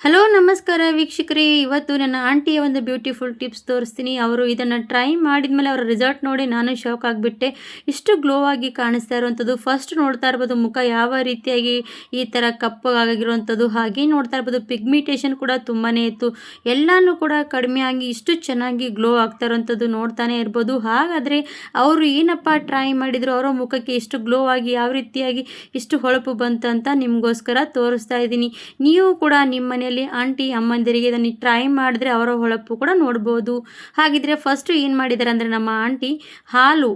Hello ನಮಸ್ಕಾರ ವೀಕ್ಷಕರೇ, ಇವತ್ತು ನನ್ನ ಆಂಟಿಯ ಒಂದು ಬ್ಯೂಟಿಫುಲ್ ಟಿಪ್ಸ್ ತೋರಿಸ್ತೀನಿ. ಅವರು ಇದನ್ನು ಟ್ರೈ ಮಾಡಿದ್ಮೇಲೆ ಅವರ ರಿಸಲ್ಟ್ ನೋಡಿ ನಾನು ಶಾಕ್ ಆಗಿಬಿಟ್ಟೆ. ಇಷ್ಟು ಗ್ಲೋ ಆಗಿ ಕಾಣಿಸ್ತಾ ಇರುವಂಥದ್ದು. ಫಸ್ಟ್ ನೋಡ್ತಾ ಇರ್ಬೋದು ಮುಖ ಯಾವ ರೀತಿಯಾಗಿ ಈ ಥರ ಕಪ್ಪಗಾಗಿರುವಂಥದ್ದು, ಹಾಗೆ ನೋಡ್ತಾ ಇರ್ಬೋದು ಪಿಗ್ಮಿಟೇಷನ್ ಕೂಡ ತುಂಬಾ ಇತ್ತು. ಎಲ್ಲನೂ ಕೂಡ ಕಡಿಮೆ ಆಗಿ ಇಷ್ಟು ಚೆನ್ನಾಗಿ ಗ್ಲೋ ಆಗ್ತಾ ಇರುವಂಥದ್ದು ನೋಡ್ತಾನೆ ಇರ್ಬೋದು. ಹಾಗಾದರೆ ಅವರು ಏನಪ್ಪ ಟ್ರೈ ಮಾಡಿದರು, ಅವರ ಮುಖಕ್ಕೆ ಇಷ್ಟು ಗ್ಲೋ ಆಗಿ ಯಾವ ರೀತಿಯಾಗಿ ಇಷ್ಟು ಹೊಳಪು ಬಂತು ಅಂತ ನಿಮಗೋಸ್ಕರ ತೋರಿಸ್ತಾ ಇದ್ದೀನಿ. ನೀವು ಕೂಡ ನಿಮ್ಮ ಮನೆಯಲ್ಲಿ ಆಂಟಿ ಅಮ್ಮಂದಿರಿಗೆ ಇದನ್ನು ಟ್ರೈ ಮಾಡಿದ್ರೆ ಅವರ ಹೊಳಪು ಕೂಡ ನೋಡ್ಬೋದು. ಹಾಗಿದ್ರೆ ಫಸ್ಟ್ ಏನು ಮಾಡಿದ್ದಾರೆ ಅಂದರೆ ನಮ್ಮ ಆಂಟಿ ಹಾಲು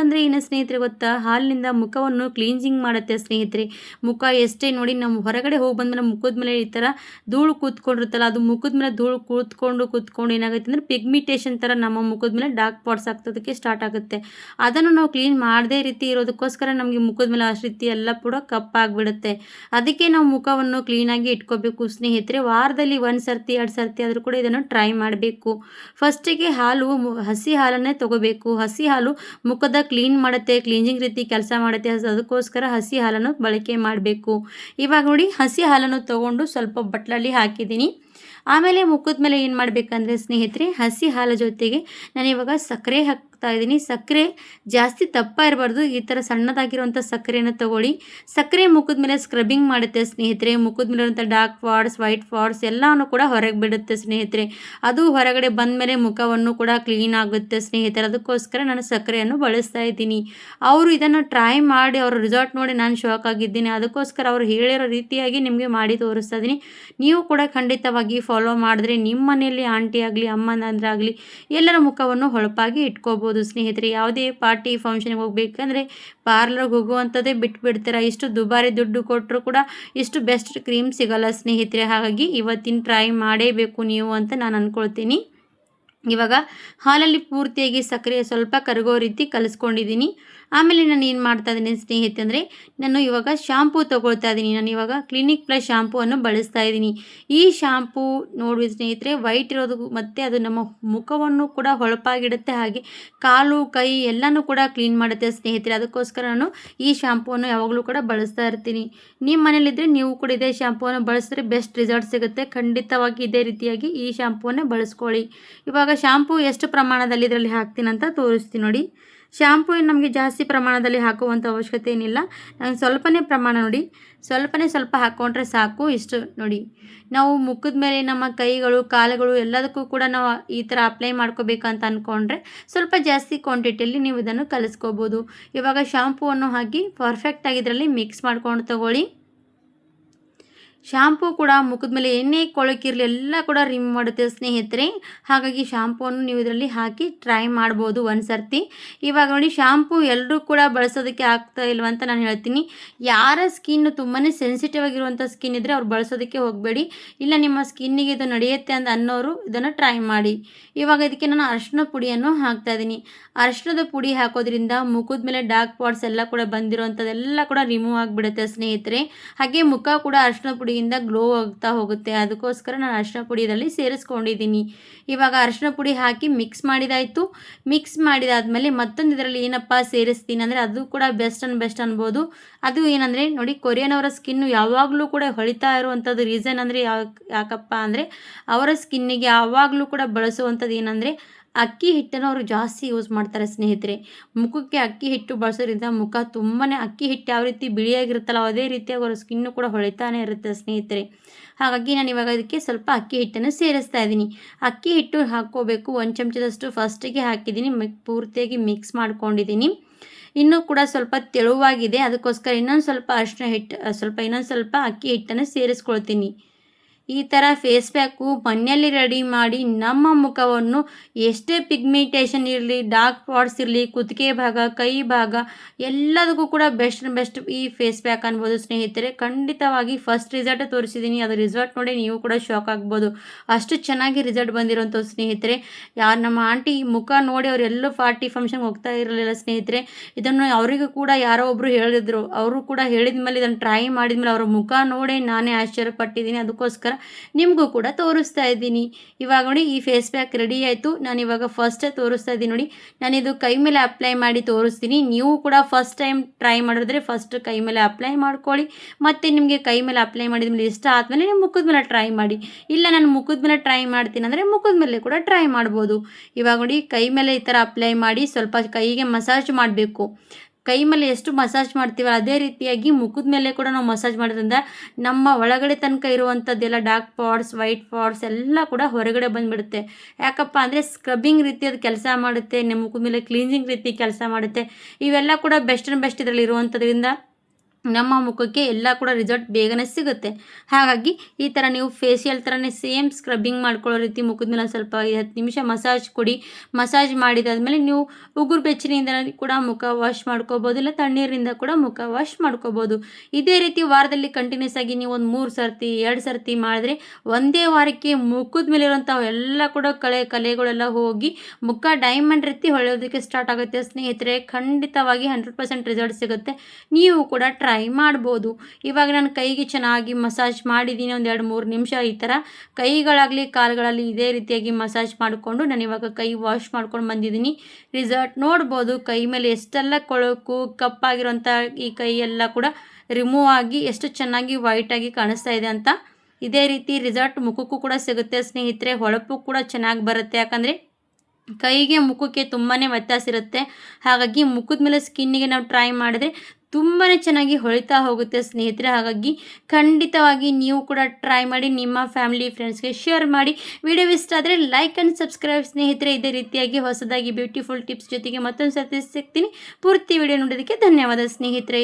ಅಂದರೆ ಏನು ಸ್ನೇಹಿತರೆ ಗೊತ್ತಾ? ಹಾಲಿನಿಂದ ಮುಖವನ್ನು ಕ್ಲೀನ್ಸಿಂಗ್ ಮಾಡುತ್ತೆ ಸ್ನೇಹಿತರೆ. ಮುಖ ಎಷ್ಟೇ ನೋಡಿ ನಮ್ಮ ಹೊರಗಡೆ ಹೋಗಿ ಬಂದ್ಮೇಲೆ ಮುಖದ ಮೇಲೆ ಈ ಥರ ಧೂಳು ಕೂತ್ಕೊಂಡಿರುತ್ತಲ್ಲ, ಅದು ಮುಖದ ಮೇಲೆ ಧೂಳು ಕೂತ್ಕೊಂಡು ಏನಾಗುತ್ತೆ ಅಂದರೆ ಪಿಗ್ಮಿಟೇಷನ್ ಥರ ನಮ್ಮ ಮುಖದ ಮೇಲೆ ಡಾರ್ಕ್ ಸ್ಪಾಟ್ಸ್ ಆಗ್ತದಕ್ಕೆ ಸ್ಟಾರ್ಟ್ ಆಗುತ್ತೆ. ಅದನ್ನು ನಾವು ಕ್ಲೀನ್ ಮಾಡದೇ ರೀತಿ ಇರೋದಕ್ಕೋಸ್ಕರ ನಮಗೆ ಮುಖದ ಮೇಲೆ ಅಷ್ಟು ರೀತಿ ಎಲ್ಲ ಕೂಡ ಕಪ್ಪಾಗಿಬಿಡುತ್ತೆ. ಅದಕ್ಕೆ ನಾವು ಮುಖವನ್ನು ಕ್ಲೀನಾಗಿ ಇಟ್ಕೋಬೇಕು ಸ್ನೇಹಿತರೆ. ವಾರದಲ್ಲಿ 1 ಸರ್ತಿ 2 ಸರ್ತಿ ಆದರೂ ಕೂಡ ಇದನ್ನು ಟ್ರೈ ಮಾಡಬೇಕು. ಫಸ್ಟಿಗೆ ಹಸಿ ಹಾಲನ್ನೇ ತಗೋಬೇಕು. ಹಸಿ ಹಾಲು ಮುಖದ ಕ್ಲೀನ್ ಮಾಡುತ್ತೆ, ಕ್ಲೀನ್ಸಿಂಗ್ ರೀತಿ ಕೆಲಸ ಮಾಡುತ್ತೆ. ಅದಕ್ಕೋಸ್ಕರ ಹಸಿ ಹಾಲನ್ನು ಬಳಕೆ ಮಾಡಬೇಕು. ಇವಾಗ ನೋಡಿ ಹಸಿ ಹಾಲನ್ನು ತಗೊಂಡು ಸ್ವಲ್ಪ ಬಟ್ಲಲ್ಲಿ ಹಾಕಿದ್ದೀನಿ. ಆಮೇಲೆ ಮುಖದ ಮೇಲೆ ಏನು ಮಾಡಬೇಕಂದ್ರೆ ಸ್ನೇಹಿತರೆ, ಹಸಿ ಹಾಲು ಜೊತೆಗೆ ನಾನಿವಾಗ ಸಕ್ಕರೆ ಹಾಕ್ತಾ ಇದ್ದೀನಿ. ಸಕ್ಕರೆ ಜಾಸ್ತಿ ದಪ್ಪ ಇರಬಾರ್ದು, ಈ ಥರ ಸಣ್ಣದಾಗಿರುವಂಥ ಸಕ್ಕರೆಯನ್ನು ತಗೊಳ್ಳಿ. ಸಕ್ಕರೆ ಮುಖದ ಮೇಲೆ ಸ್ಕ್ರಬ್ಬಿಂಗ್ ಮಾಡುತ್ತೆ ಸ್ನೇಹಿತರೆ. ಮುಖದ ಮೇಲೆ ಇರುವಂಥ ಡಾರ್ಕ್ ಸ್ಪಾಟ್ಸ್, ವೈಟ್ ಸ್ಪಾಟ್ಸ್ ಎಲ್ಲನೂ ಕೂಡ ಹೊರಗೆ ಬಿಡುತ್ತೆ ಸ್ನೇಹಿತರೆ. ಅದು ಹೊರಗಡೆ ಬಂದ ಮೇಲೆ ಮುಖವನ್ನು ಕೂಡ ಕ್ಲೀನ್ ಆಗುತ್ತೆ ಸ್ನೇಹಿತರೆ. ಅದಕ್ಕೋಸ್ಕರ ನಾನು ಸಕ್ಕರೆಯನ್ನು ಬಳಸ್ತಾ ಇದ್ದೀನಿ. ಅವರು ಇದನ್ನು ಟ್ರೈ ಮಾಡಿ ಅವರ ರಿಸಲ್ಟ್ ನೋಡಿ ನಾನು ಶಾಕ್ ಆಗಿದ್ದೀನಿ. ಅದಕ್ಕೋಸ್ಕರ ಅವರು ಹೇಳಿರೋ ರೀತಿಯಾಗಿ ನಿಮಗೆ ಮಾಡಿ ತೋರಿಸ್ತಾ ಇದ್ದೀನಿ. ನೀವು ಕೂಡ ಖಂಡಿತವಾಗಿ ಫಾಲೋ ಮಾಡಿದ್ರೆ ನಿಮ್ಮ ಮನೆಯಲ್ಲಿ ಆಂಟಿ ಆಗಲಿ ಅಮ್ಮನಾಗಲಿ ಎಲ್ಲರ ಮುಖವನ್ನು ಹೊಳಪಾಗಿ ಇಟ್ಕೋಬೋದು ಸ್ನೇಹಿತರೆ. ಯಾವುದೇ ಪಾರ್ಟಿ ಫಂಕ್ಷನ್ಗೆ ಹೋಗ್ಬೇಕಂದ್ರೆ ಪಾರ್ಲರ್ಗೆ ಹೋಗುವಂಥದ್ದೇ ಬಿಟ್ಬಿಡ್ತೀರಾ. ಇಷ್ಟು ದುಬಾರಿ ದುಡ್ಡು ಕೊಟ್ಟರು ಕೂಡ ಇಷ್ಟು ಬೆಸ್ಟ್ ಕ್ರೀಮ್ ಸಿಗಲ್ಲ ಸ್ನೇಹಿತರೆ. ಹಾಗಾಗಿ ಇವತ್ತಿನ ಟ್ರೈ ಮಾಡೇಬೇಕು ನೀವು ಅಂತ ನಾನು ಅಂದ್ಕೊಳ್ತೀನಿ. ಇವಾಗ ಹಾಲಲ್ಲಿ ಪೂರ್ತಿಯಾಗಿ ಸಕ್ಕರೆ ಸ್ವಲ್ಪ ಕರಗೋ ರೀತಿ ಕಲಿಸ್ಕೊಂಡಿದ್ದೀನಿ. ಆಮೇಲೆ ನಾನು ಏನು ಮಾಡ್ತಾ ಇದ್ದೀನಿ ಸ್ನೇಹಿತರೆ ಅಂದರೆ, ನಾನು ಇವಾಗ ಶಾಂಪೂ ತೊಗೊಳ್ತಾ ಇದ್ದೀನಿ. ನಾನು ಇವಾಗ ಕ್ಲಿನಿಕ್ ಪ್ಲಸ್ ಶಾಂಪೂವನ್ನು ಬಳಸ್ತಾ ಇದ್ದೀನಿ. ಈ ಶಾಂಪೂ ನೋಡಿ ಸ್ನೇಹಿತರೆ, ವೈಟ್ ಇರೋದು ಮತ್ತು ಅದು ನಮ್ಮ ಮುಖವನ್ನು ಕೂಡ ಹೊಳಪಾಗಿಡುತ್ತೆ, ಹಾಗೆ ಕಾಲು ಕೈ ಎಲ್ಲನೂ ಕೂಡ ಕ್ಲೀನ್ ಮಾಡುತ್ತೆ ಸ್ನೇಹಿತರೆ. ಅದಕ್ಕೋಸ್ಕರ ನಾನು ಈ ಶಾಂಪೂವನ್ನು ಯಾವಾಗಲೂ ಕೂಡ ಬಳಸ್ತಾ ಇರ್ತೀನಿ. ನಿಮ್ಮ ಮನೇಲಿದ್ದರೆ ನೀವು ಕೂಡ ಇದೇ ಶಾಂಪೂವನ್ನು ಬಳಸಿದ್ರೆ ಬೆಸ್ಟ್ ರಿಸಲ್ಟ್ ಸಿಗುತ್ತೆ. ಖಂಡಿತವಾಗಿ ಇದೇ ರೀತಿಯಾಗಿ ಈ ಶಾಂಪೂವನ್ನೇ ಬಳಸ್ಕೊಳ್ಳಿ. ಇವಾಗ ಶಾಂಪೂ ಎಷ್ಟು ಪ್ರಮಾಣದಲ್ಲಿ ಇದರಲ್ಲಿ ಹಾಕ್ತೀನಿ ಅಂತ ತೋರಿಸ್ತೀನಿ ನೋಡಿ. ಶಾಂಪೂ ಏನು ನಮಗೆ ಜಾಸ್ತಿ ಪ್ರಮಾಣದಲ್ಲಿ ಹಾಕುವಂಥ ಅವಶ್ಯಕತೆ ಏನಿಲ್ಲ. ನಾನು ಸ್ವಲ್ಪನೇ ಪ್ರಮಾಣ ನೋಡಿ, ಸ್ವಲ್ಪ ಹಾಕ್ಕೊಂಡ್ರೆ ಸಾಕು. ಇಷ್ಟು ನೋಡಿ, ನಾವು ಮುಖದ ಮೇಲೆ ನಮ್ಮ ಕೈಗಳು ಕಾಲುಗಳು ಎಲ್ಲದಕ್ಕೂ ಕೂಡ ನಾವು ಈ ಥರ ಅಪ್ಲೈ ಮಾಡ್ಕೋಬೇಕಂತ ಅಂದ್ಕೊಂಡ್ರೆ ಸ್ವಲ್ಪ ಜಾಸ್ತಿ ಕ್ವಾಂಟಿಟಿಯಲ್ಲಿ ನೀವು ಇದನ್ನು ಕಲಿಸ್ಕೋಬೋದು. ಇವಾಗ ಶಾಂಪೂವನ್ನು ಹಾಕಿ ಪರ್ಫೆಕ್ಟಾಗಿ ಇದರಲ್ಲಿ ಮಿಕ್ಸ್ ಮಾಡ್ಕೊಂಡು ತಗೊಳ್ಳಿ. ಶಾಂಪೂ ಕೂಡ ಮುಖದ ಮೇಲೆ ಎಣ್ಣೆ ಕೊಳಕಿರಲಿ ಎಲ್ಲ ಕೂಡ ರಿಮೂವ್ ಮಾಡುತ್ತೆ ಸ್ನೇಹಿತರೆ. ಹಾಗಾಗಿ ಶಾಂಪೂವನ್ನು ನೀವು ಇದರಲ್ಲಿ ಹಾಕಿ ಟ್ರೈ ಮಾಡ್ಬೋದು 1 ಸರ್ತಿ. ಇವಾಗ ನೋಡಿ, ಶಾಂಪೂ ಎಲ್ಲರೂ ಕೂಡ ಬಳಸೋದಕ್ಕೆ ಆಗ್ತಾ ಇಲ್ವಂತ ನಾನು ಹೇಳ್ತೀನಿ. ಯಾರ ಸ್ಕಿನ್ ತುಂಬಾ ಸೆನ್ಸಿಟಿವ್ ಆಗಿರುವಂಥ ಸ್ಕಿನ್ ಇದ್ದರೆ ಅವ್ರು ಬಳಸೋದಕ್ಕೆ ಹೋಗಬೇಡಿ. ಇಲ್ಲ ನಿಮ್ಮ ಸ್ಕಿನ್ನಿಗೆ ಇದು ನಡೆಯುತ್ತೆ ಅಂತ ಅನ್ನೋರು ಇದನ್ನು ಟ್ರೈ ಮಾಡಿ. ಇವಾಗ ಇದಕ್ಕೆ ನಾನು ಅರಿಶಿನ ಪುಡಿಯನ್ನು ಹಾಕ್ತಾ ಇದ್ದೀನಿ. ಅರಿಶಿನದ ಪುಡಿ ಹಾಕೋದ್ರಿಂದ ಮುಖದ ಮೇಲೆ ಡಾರ್ಕ್ ಸ್ಪಾಟ್ಸ್ ಎಲ್ಲ ಕೂಡ ಬಂದಿರುವಂಥದ್ದೆಲ್ಲ ಕೂಡ ರಿಮೂವ್ ಆಗಿಬಿಡುತ್ತೆ ಸ್ನೇಹಿತರೆ. ಹಾಗೆ ಮುಖ ಕೂಡ ಅರಿಶಿನ ಪುಡಿಯಿಂದ ಗ್ಲೋ ಆಗ್ತಾ ಹೋಗುತ್ತೆ. ಅದಕ್ಕೋಸ್ಕರ ನಾನು ಅರಿಶಿನ ಪುಡಿ ಇದರಲ್ಲಿ ಸೇರಿಸ್ಕೊಂಡಿದ್ದೀನಿ. ಇವಾಗ ಅರಿಶಿನ ಪುಡಿ ಹಾಕಿ ಮಿಕ್ಸ್ ಮಾಡಿದಾಯಿತು. ಮಿಕ್ಸ್ ಮಾಡಿದಾದ್ಮೇಲೆ ಮತ್ತೊಂದು ಇದರಲ್ಲಿ ಏನಪ್ಪ ಸೇರಿಸ್ತೀನಿ ಅಂದರೆ, ಅದು ಕೂಡ ಬೆಸ್ಟ್ ಅನ್ಬೋದು. ಅದು ಏನಂದರೆ ನೋಡಿ, ಕೊರಿಯನ್ ಅವರ ಸ್ಕಿನ್ನು ಯಾವಾಗಲೂ ಕೂಡ ಹೊಳಿತಾ ಇರುವಂಥದ್ದು ರೀಸನ್ ಅಂದರೆ ಯಾಕಪ್ಪ ಅಂದರೆ, ಅವರ ಸ್ಕಿನ್ನಿಗೆ ಯಾವಾಗಲೂ ಕೂಡ ಬಳಸುವಂಥದ್ದು ಏನಂದರೆ ಅಕ್ಕಿ ಹಿಟ್ಟನ್ನು ಅವರು ಜಾಸ್ತಿ ಯೂಸ್ ಮಾಡ್ತಾರೆ ಸ್ನೇಹಿತರೆ. ಮುಖಕ್ಕೆ ಅಕ್ಕಿ ಹಿಟ್ಟು ಬಳಸೋದ್ರಿಂದ ಮುಖ ತುಂಬಾ, ಅಕ್ಕಿ ಹಿಟ್ಟು ಯಾವ ರೀತಿ ಬಿಳಿಯಾಗಿರುತ್ತಲ್ಲ ಅದೇ ರೀತಿಯಾಗಿ ಅವರ ಸ್ಕಿನ್ನು ಕೂಡ ಹೊಳಿತಾನೆ ಇರುತ್ತೆ ಸ್ನೇಹಿತರೆ. ಹಾಗಾಗಿ ನಾನು ಇವಾಗ ಅದಕ್ಕೆ ಸ್ವಲ್ಪ ಅಕ್ಕಿ ಹಿಟ್ಟನ್ನು ಸೇರಿಸ್ತಾ ಇದ್ದೀನಿ. ಅಕ್ಕಿ ಹಿಟ್ಟು ಹಾಕ್ಕೋಬೇಕು. 1 ಚಮಚದಷ್ಟು ಫಸ್ಟಿಗೆ ಹಾಕಿದ್ದೀನಿ. ಪೂರ್ತಿಯಾಗಿ ಮಿಕ್ಸ್ ಮಾಡ್ಕೊಂಡಿದ್ದೀನಿ. ಇನ್ನೂ ಕೂಡ ಸ್ವಲ್ಪ ತೆಳುವಾಗಿದೆ, ಅದಕ್ಕೋಸ್ಕರ ಇನ್ನೊಂದು ಸ್ವಲ್ಪ ಅರಿಶಿನ ಹಿಟ್ಟು ಇನ್ನೊಂದು ಸ್ವಲ್ಪ ಅಕ್ಕಿ ಹಿಟ್ಟನ್ನು ಸೇರಿಸ್ಕೊಳ್ತೀನಿ. ಈ ಥರ ಫೇಸ್ ಪ್ಯಾಕು ಮನೆಯಲ್ಲಿ ರೆಡಿ ಮಾಡಿ ನಮ್ಮ ಮುಖವನ್ನು ಎಷ್ಟೇ ಪಿಗ್ಮಿಟೇಷನ್ ಇರಲಿ, ಡಾರ್ಕ್ ಸ್ಪಾಟ್ಸ್ ಇರಲಿ, ಕುತ್ತಿಗೆ ಭಾಗ, ಕೈ ಭಾಗ ಎಲ್ಲದಕ್ಕೂ ಕೂಡ ಬೆಸ್ಟ್ ಈ ಫೇಸ್ ಪ್ಯಾಕ್ ಅನ್ಬೋದು ಸ್ನೇಹಿತರೆ. ಖಂಡಿತವಾಗಿ ಫಸ್ಟ್ ರಿಸಲ್ಟ್ ತೋರಿಸಿದ್ದೀನಿ. ಅದು ರಿಸಲ್ಟ್ ನೋಡಿ ನೀವು ಕೂಡ ಶಾಕ್ ಆಗ್ಬೋದು. ಅಷ್ಟು ಚೆನ್ನಾಗಿ ರಿಸಲ್ಟ್ ಬಂದಿರೋಂಥದ್ದು ಸ್ನೇಹಿತರೆ. ನಮ್ಮ ಆಂಟಿ ಮುಖ ನೋಡಿ ಅವ್ರು ಎಲ್ಲೂ ಪಾರ್ಟಿ ಫಂಕ್ಷನ್ಗೆ ಹೋಗ್ತಾ ಇರಲಿಲ್ಲ ಸ್ನೇಹಿತರೆ. ಇದನ್ನು ಅವರಿಗೂ ಕೂಡ ಯಾರೋ ಒಬ್ಬರು ಹೇಳಿದರು. ಅವರು ಕೂಡ ಹೇಳಿದ ಮೇಲೆ ಇದನ್ನು ಟ್ರೈ ಮಾಡಿದ ಮೇಲೆ ಅವರ ಮುಖ ನೋಡಿ ನಾನೇ ಆಶ್ಚರ್ಯಪಟ್ಟಿದ್ದೀನಿ. ಅದಕ್ಕೋಸ್ಕರ ನಿಮಗೂ ಕೂಡ ತೋರಿಸ್ತಾ ಇದ್ದೀನಿ. ಇವಾಗ ನೋಡಿ ಈ ಫೇಸ್ ಪ್ಯಾಕ್ ರೆಡಿ ಆಯಿತು. ನಾನು ಇವಾಗ ಫಸ್ಟೇ ತೋರಿಸ್ತಾ ಇದ್ದೀನಿ ನೋಡಿ. ನಾನಿದು ಕೈ ಮೇಲೆ ಅಪ್ಲೈ ಮಾಡಿ ತೋರಿಸ್ತೀನಿ. ನೀವು ಕೂಡ ಫಸ್ಟ್ ಟೈಮ್ ಟ್ರೈ ಮಾಡಿದ್ರೆ ಫಸ್ಟ್ ಕೈ ಮೇಲೆ ಅಪ್ಲೈ ಮಾಡ್ಕೊಳ್ಳಿ. ಮತ್ತು ನಿಮಗೆ ಕೈ ಮೇಲೆ ಅಪ್ಲೈ ಮಾಡಿದ ಮೇಲೆ ಇಷ್ಟ ಆದಮೇಲೆ ನೀವು ಮುಖದ ಮೇಲೆ ಟ್ರೈ ಮಾಡಿ. ಇಲ್ಲ ನಾನು ಮುಖದ ಮೇಲೆ ಟ್ರೈ ಮಾಡ್ತೀನಿ ಅಂದರೆ ಮುಖದ ಮೇಲೆ ಕೂಡ ಟ್ರೈ ಮಾಡ್ಬೋದು. ಇವಾಗ ನೋಡಿ ಕೈ ಮೇಲೆ ಈ ಥರ ಅಪ್ಲೈ ಮಾಡಿ ಸ್ವಲ್ಪ ಕೈಗೆ ಮಸಾಜ್ ಮಾಡಬೇಕು. ಕೈ ಮೇಲೆ ಎಷ್ಟು ಮಸಾಜ್ ಮಾಡ್ತೀವಲ್ಲ ಅದೇ ರೀತಿಯಾಗಿ ಮುಖದ ಮೇಲೆ ಕೂಡ ನಾವು ಮಸಾಜ್ ಮಾಡೋದ್ರಿಂದ ನಮ್ಮ ಒಳಗಡೆ ತನಕ ಇರುವಂಥದ್ದೆಲ್ಲ ಡಾರ್ಕ್ ಪಾಟ್ಸ್, ವೈಟ್ ಪಾಟ್ಸ್ ಎಲ್ಲ ಕೂಡ ಹೊರಗಡೆ ಬಂದುಬಿಡುತ್ತೆ. ಯಾಕಪ್ಪ ಅಂದರೆ ಸ್ಕ್ರಬ್ಬಿಂಗ್ ರೀತಿ ಅದು ಕೆಲಸ ಮಾಡುತ್ತೆ, ನಮ್ಮ ಮುಖದ ಮೇಲೆ ಕ್ಲೀನ್ಸಿಂಗ್ ರೀತಿ ಕೆಲಸ ಮಾಡುತ್ತೆ. ಇವೆಲ್ಲ ಕೂಡ ಬೆಸ್ಟ್ ಇದರಲ್ಲಿ ಇರುವಂಥದ್ರಿಂದ ನಮ್ಮ ಮುಖಕ್ಕೆ ಎಲ್ಲ ಕೂಡ ರಿಸಲ್ಟ್ ಬೇಗನೆ ಸಿಗುತ್ತೆ. ಹಾಗಾಗಿ ಈ ಥರ ನೀವು ಫೇಶಿಯಲ್ ಥರನೇ ಸೇಮ್ ಸ್ಕ್ರಬ್ಬಿಂಗ್ ಮಾಡ್ಕೊಳ್ಳೋ ರೀತಿ ಮುಖದ ಮೇಲೆ ಸ್ವಲ್ಪ 10 ನಿಮಿಷ ಮಸಾಜ್ ಕೊಡಿ. ಮಸಾಜ್ ಮಾಡಿದಾದ್ಮೇಲೆ ನೀವು ಉಗುರು ಬೆಚ್ಚನಿಂದ ಕೂಡ ಮುಖ ವಾಶ್ ಮಾಡ್ಕೋಬೋದು, ಇಲ್ಲ ತಣ್ಣೀರಿಂದ ಕೂಡ ಮುಖ ವಾಶ್ ಮಾಡ್ಕೋಬೋದು. ಇದೇ ರೀತಿ ವಾರದಲ್ಲಿ ಕಂಟಿನ್ಯೂಸ್ ಆಗಿ ನೀವು ಒಂದು 3 ಸರ್ತಿ 2 ಸರ್ತಿ ಮಾಡಿದ್ರೆ ಒಂದೇ ವಾರಕ್ಕೆ ಮುಖದ ಮೇಲಿರುವಂಥ ಎಲ್ಲ ಕೂಡ ಕಲೆಗಳೆಲ್ಲ ಹೋಗಿ ಮುಖ ಡೈಮಂಡ್ ರೀತಿ ಹೊಳೆಯೋದಕ್ಕೆ ಸ್ಟಾರ್ಟ್ ಆಗುತ್ತೆ. ಸ್ನೇಹಿತರೆ, ಖಂಡಿತವಾಗಿ 100% ರಿಸಲ್ಟ್ ಸಿಗುತ್ತೆ. ನೀವು ಕೂಡ ಟ್ರೈ ಮಾಡ್ಬೋದು. ಇವಾಗ ನಾನು ಕೈಗೆ ಚೆನ್ನಾಗಿ ಮಸಾಜ್ ಮಾಡಿದ್ದೀನಿ. ಒಂದು 2-3 ನಿಮಿಷ ಈ ಥರ ಕೈಗಳಾಗಲಿ ಕಾಲುಗಳಲ್ಲಿ ಇದೇ ರೀತಿಯಾಗಿ ಮಸಾಜ್ ಮಾಡಿಕೊಂಡು ನಾನು ಇವಾಗ ಕೈ ವಾಶ್ ಮಾಡ್ಕೊಂಡು ಬಂದಿದ್ದೀನಿ. ರಿಸಲ್ಟ್ ನೋಡ್ಬೋದು. ಕೈ ಮೇಲೆ ಎಷ್ಟೆಲ್ಲ ಕೊಳಕು ಕಪ್ಪಾಗಿರೋಂಥ ಈ ಕೈ ಎಲ್ಲ ಕೂಡ ರಿಮೂವ್ ಆಗಿ ಎಷ್ಟು ಚೆನ್ನಾಗಿ ವೈಟಾಗಿ ಕಾಣಿಸ್ತಾ ಇದೆ ಅಂತ. ಇದೇ ರೀತಿ ರಿಸಲ್ಟ್ ಮುಖಕ್ಕೂ ಕೂಡ ಸಿಗುತ್ತೆ ಸ್ನೇಹಿತರೆ. ಹೊಳಪು ಕೂಡ ಚೆನ್ನಾಗಿ ಬರುತ್ತೆ. ಯಾಕಂದರೆ ಕೈಗೆ ಮುಖಕ್ಕೆ ತುಂಬಾ ವ್ಯತ್ಯಾಸ ಇರುತ್ತೆ. ಹಾಗಾಗಿ ಮುಖದ ಮೇಲೆ ಸ್ಕಿನ್ನಿಗೆ ನಾವು ಟ್ರೈ ಮಾಡಿದ್ರೆ ತುಂಬಾ ಚೆನ್ನಾಗಿ ಹೊಳಿತಾ ಹೋಗುತ್ತೆ ಸ್ನೇಹಿತರೆ. ಹಾಗಾಗಿ ಖಂಡಿತವಾಗಿ ನೀವು ಕೂಡ ಟ್ರೈ ಮಾಡಿ, ನಿಮ್ಮ ಫ್ಯಾಮಿಲಿ ಫ್ರೆಂಡ್ಸ್ಗೆ ಶೇರ್ ಮಾಡಿ. ವಿಡಿಯೋ ಇಷ್ಟ ಆದರೆ ಲೈಕ್ ಆ್ಯಂಡ್ ಸಬ್ಸ್ಕ್ರೈಬ್ ಸ್ನೇಹಿತರೆ. ಇದೇ ರೀತಿಯಾಗಿ ಹೊಸದಾಗಿ ಬ್ಯೂಟಿಫುಲ್ ಟಿಪ್ಸ್ ಜೊತೆಗೆ ಮತ್ತೊಂದು ಸರ್ತಿ ಸಿಗ್ತೀನಿ. ಪೂರ್ತಿ ವಿಡಿಯೋ ನೋಡೋದಕ್ಕೆ ಧನ್ಯವಾದ ಸ್ನೇಹಿತರೆ.